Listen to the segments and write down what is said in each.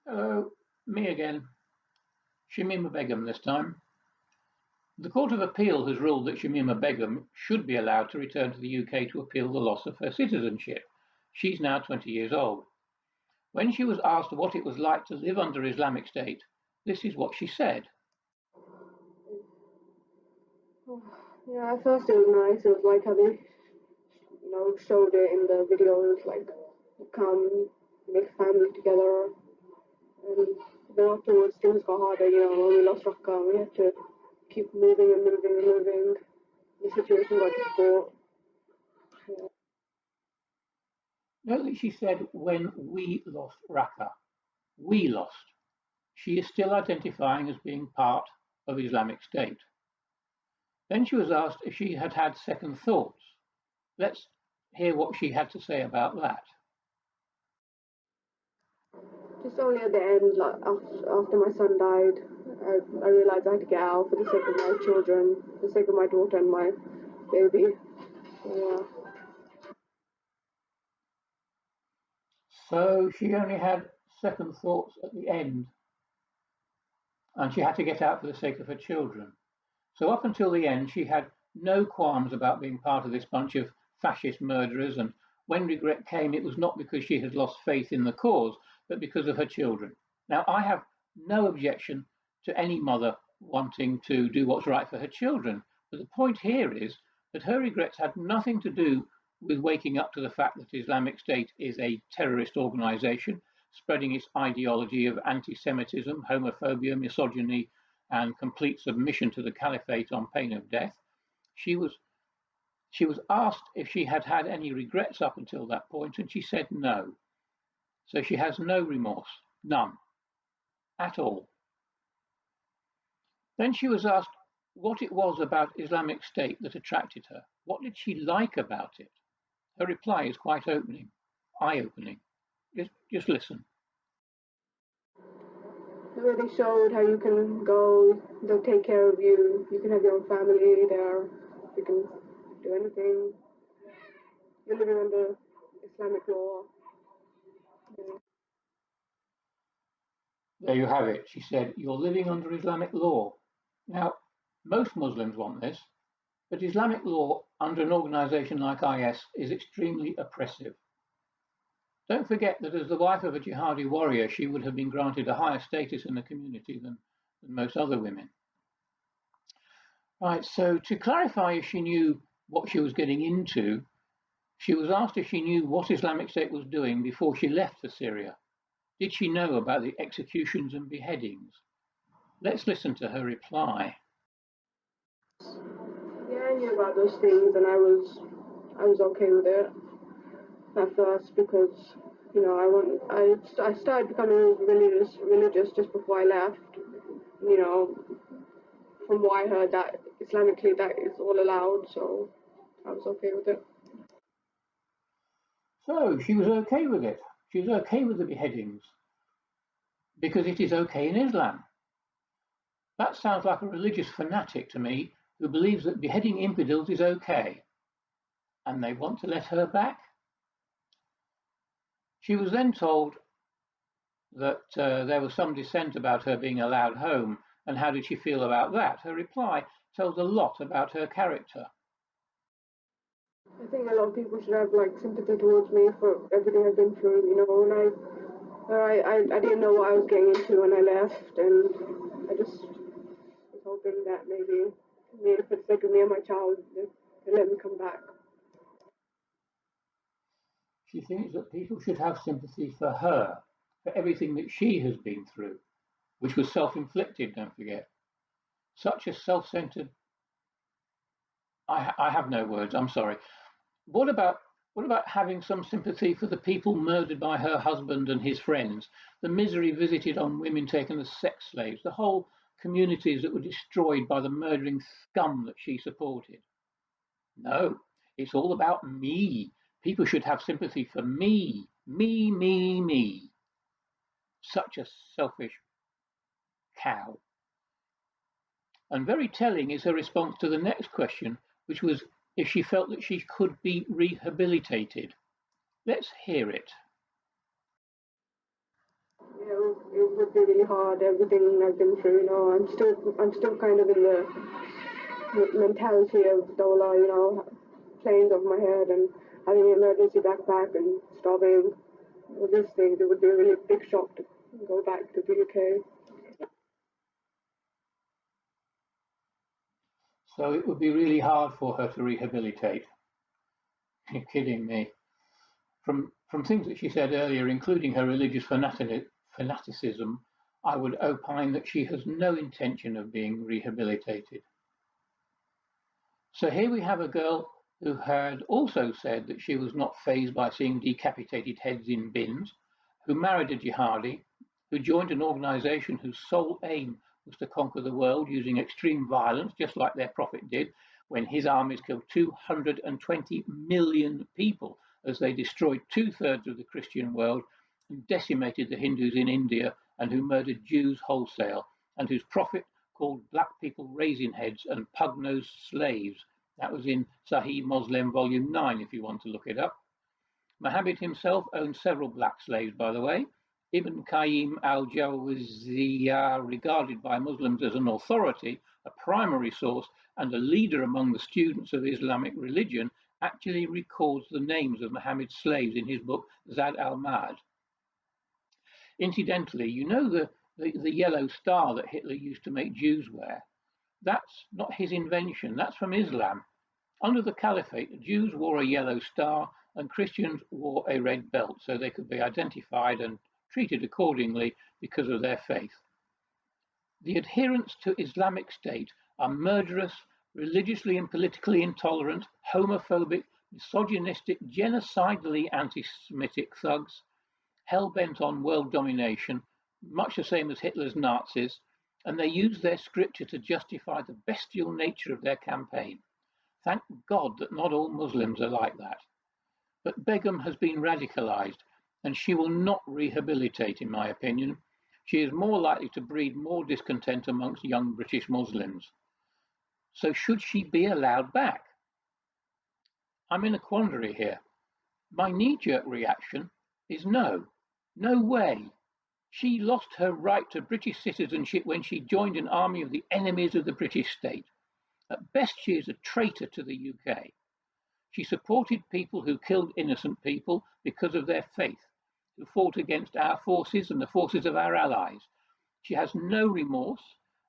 Hello, me again. Shamima Begum this time. The Court of Appeal has ruled that Shamima Begum should be allowed to return to the UK to appeal the loss of her citizenship. She's now 20 years old. When she was asked what it was like to live under Islamic State, this is what she said. Yeah, at first it was nice. It was like how they, showed it in the videos, like come make family together. And then afterwards things got harder. When we lost Raqqa, we had to keep moving and moving and moving. The situation got difficult. Yeah. Note that she said, when we lost Raqqa. We lost. She is still identifying as being part of Islamic State. Then she was asked if she had had second thoughts. Let's hear what she had to say about that. Just only at the end, like after my son died, I realized I had to get out for the sake of my children, for the sake of my daughter and my baby. Yeah. So she only had second thoughts at the end, and she had to get out for the sake of her children. So up until the end, she had no qualms about being part of this bunch of fascist murderers, and when regret came, it was not because she had lost faith in the cause, but because of her children. Now, I have no objection to any mother wanting to do what's right for her children, but the point here is that her regrets had nothing to do with waking up to the fact that Islamic State is a terrorist organization spreading its ideology of anti-Semitism, homophobia, misogyny, and complete submission to the caliphate on pain of death. She was she was asked if she had had any regrets up until that point, and she said no. So she has no remorse, none, at all. Then she was asked what it was about Islamic State that attracted her. What did she like about it? Her reply is quite eye-opening. Just listen. The way they showed how you can go, they'll take care of you, you can have your own family there, you can do anything. You're living under Islamic law. Yeah. There you have it. She said, "You're living under Islamic law." Now, most Muslims want this, but Islamic law under an organization like IS is extremely oppressive. Don't forget that as the wife of a jihadi warrior, she would have been granted a higher status in the community than most other women. Right, so to clarify if she knew what she was getting into, she was asked if she knew what Islamic State was doing before she left for Syria. Did she know about the executions and beheadings? Let's listen to her reply. Yeah, I knew about those things, and I was okay with it at first because I started becoming religious just before I left. You know, from what I heard that Islamically that is all allowed, so I was okay with it. So she was okay with it. She was okay with the beheadings because it is okay in Islam. That sounds like a religious fanatic to me who believes that beheading infidels is okay, and they want to let her back. She was then told that there was some dissent about her being allowed home, and how did she feel about that? Her reply tells a lot about her character. I think a lot of people should have like sympathy towards me for everything I've been through. I didn't know what I was getting into when I left, and I just was hoping that maybe for the sake of me and my child, they let me come back. She thinks that people should have sympathy for her, for everything that she has been through, which was self-inflicted, don't forget. Such a self-centered. I have no words, I'm sorry. What about what about having some sympathy for the people murdered by her husband and his friends, the misery visited on women taken as sex slaves, the whole communities that were destroyed by the murdering scum that she supported? No, it's all about me. People should have sympathy for me. Me, me, me. Such a selfish cow. And very telling is her response to the next question, which was if she felt that she could be rehabilitated. Let's hear it. You know, it would be really hard. Everything I've been through, I'm still kind of in the mentality of Dola, planes over my head and having an emergency backpack and starving. All these things, it would be a really big shock to go back to the UK. So it would be really hard for her to rehabilitate. You're kidding me. From things that she said earlier, including her religious fanaticism, I would opine that she has no intention of being rehabilitated. So here we have a girl who had also said that she was not fazed by seeing decapitated heads in bins, who married a jihadi, who joined an organization whose sole aim was to conquer the world using extreme violence, just like their prophet did when his armies killed 220 million people as they destroyed two-thirds of the Christian world and decimated the Hindus in India, and who murdered Jews wholesale, and whose prophet called black people raisin heads and pug-nosed slaves. That was in Sahih Muslim Volume 9, if you want to look it up. Muhammad himself owned several black slaves, by the way. Ibn Qayyim al-Jawziyya, regarded by Muslims as an authority, a primary source, and a leader among the students of Islamic religion, actually records the names of Muhammad's slaves in his book Zad al-Ma'ad. Incidentally, you know the yellow star that Hitler used to make Jews wear? That's not his invention, that's from Islam. Under the Caliphate, Jews wore a yellow star and Christians wore a red belt, so they could be identified and treated accordingly because of their faith. The adherents to Islamic State are murderous, religiously and politically intolerant, homophobic, misogynistic, genocidally anti-Semitic thugs, hell-bent on world domination, much the same as Hitler's Nazis, and they use their scripture to justify the bestial nature of their campaign. Thank God that not all Muslims are like that. But Begum has been radicalized, and she will not rehabilitate, in my opinion. She is more likely to breed more discontent amongst young British Muslims. So should she be allowed back? I'm in a quandary here. My knee-jerk reaction is no. No way. She lost her right to British citizenship when she joined an army of the enemies of the British state. At best, she is a traitor to the UK. She supported people who killed innocent people because of their faith, who fought against our forces and the forces of our allies. She has no remorse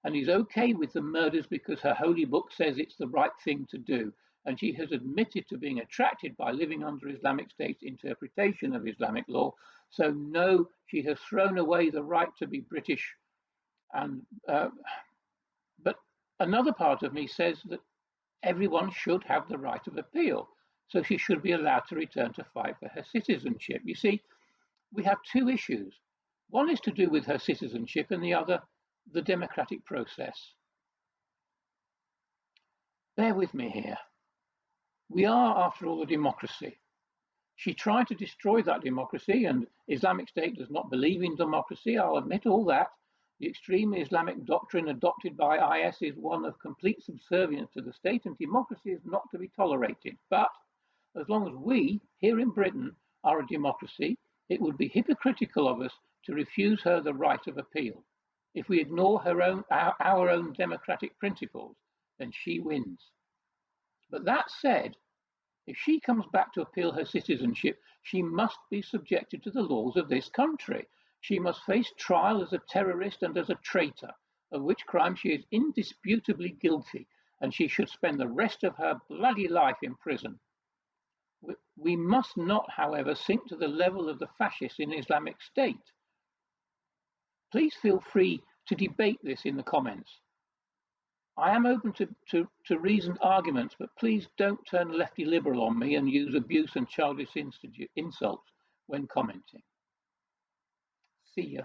and is okay with the murders because her holy book says it's the right thing to do. And she has admitted to being attracted by living under Islamic State's interpretation of Islamic law. So no, she has thrown away the right to be British. But another part of me says that everyone should have the right of appeal. So she should be allowed to return to fight for her citizenship. You see, we have two issues. One is to do with her citizenship and the other, the democratic process. Bear with me here. We are, after all, a democracy. She tried to destroy that democracy, and Islamic State does not believe in democracy. I'll admit all that. The extreme Islamic doctrine adopted by IS is one of complete subservience to the state, and democracy is not to be tolerated. But as long as we, here in Britain, are a democracy, it would be hypocritical of us to refuse her the right of appeal. If we ignore our own democratic principles, then she wins. But that said, if she comes back to appeal her citizenship, she must be subjected to the laws of this country. She must face trial as a terrorist and as a traitor, of which crime she is indisputably guilty, and she should spend the rest of her bloody life in prison. We must not, however, sink to the level of the fascists in Islamic State. Please feel free to debate this in the comments. I am open to reasoned arguments, but please don't turn lefty liberal on me and use abuse and childish insults when commenting. See ya.